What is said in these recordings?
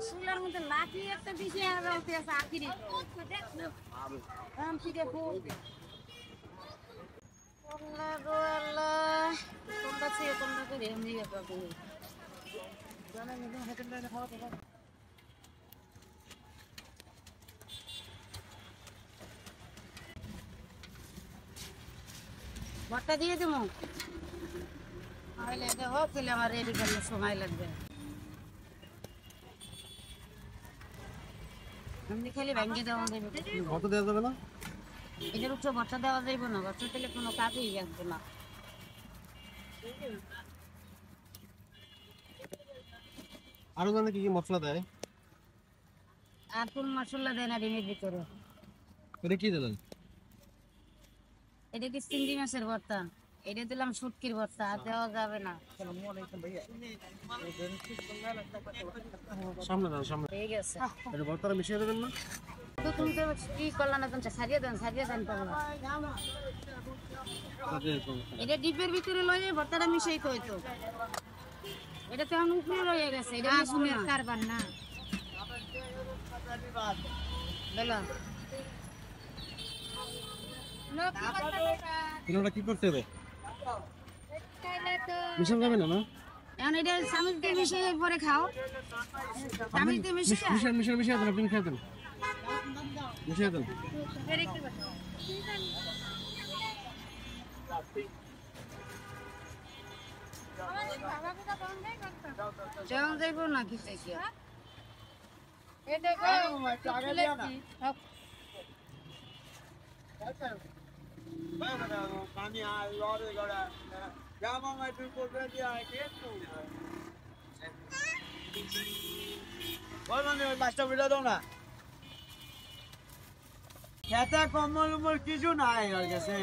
শুনলার মধ্যে লাঠি একটা বিষয় আছে আখিরি আম ফিরে আল্লাহ গো আল্লাহ তোমরা ছেড়ে তোমরা করে এমনি ব্যাপার ভর্তা দিয়ে দেবো তাহলে এটা হোক তাহলে আমার রেডি করলে সময় লাগবে এমনি খালি ভেঙে দেওয়া যাবে ভর্তা দেওয়া যাবে না এটার উপরে ভর্তা দেওয়া যাইব না ভর্তা দিলে কোনো কাজই আসবে না আরো জানে কি কি মশলা দেয় আর কোন মশলা দেয় না ডিমের ভিতরে এটা কি দিলেন এটা কি চিংড়ি মাছের ভর্তা এটা দিলাম শুটকির ভর্তা আর দেওয়া যাবে না সামনে দাও সামনে ঠিক আছে এটা ভর্তাটা মিশিয়ে দেবেন না তো তুমি তো কি করলা না তুমি সারিয়ে দেন পারবা এটা ডিপের ভিতরে লয়ে ভর্তাটা মিশাইতে হইতো এটা তো এখন উপরে রয়ে গেছে এটা শুনে কারবার না বলো এটা কি করতে হবে মিশন যাবে না না এখন এটা চামচ দিয়ে মিশিয়ে পরে খাও চামচ দিয়ে মিশিয়ে মিশিয়ে দেন আপনি খেয়ে দেন মিশিয়ে দেন যেমন যাইব না কি চাইছি খেতে কম্বল উম্বল কিছু নাই ওর কাছে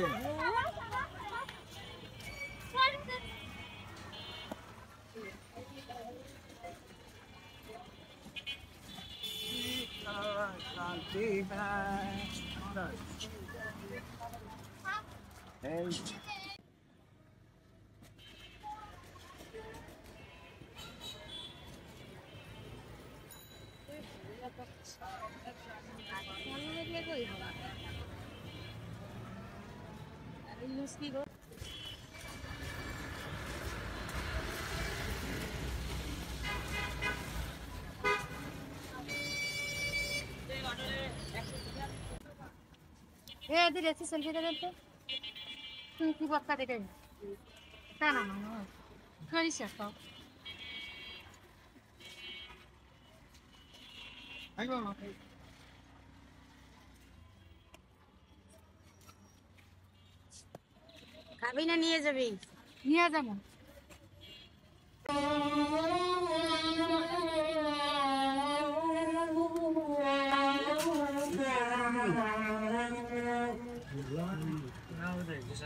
কি বক্কা দেখে তা না করিস খাবি না নিয়ে যাবি নিয়ে যাবো Nowadays,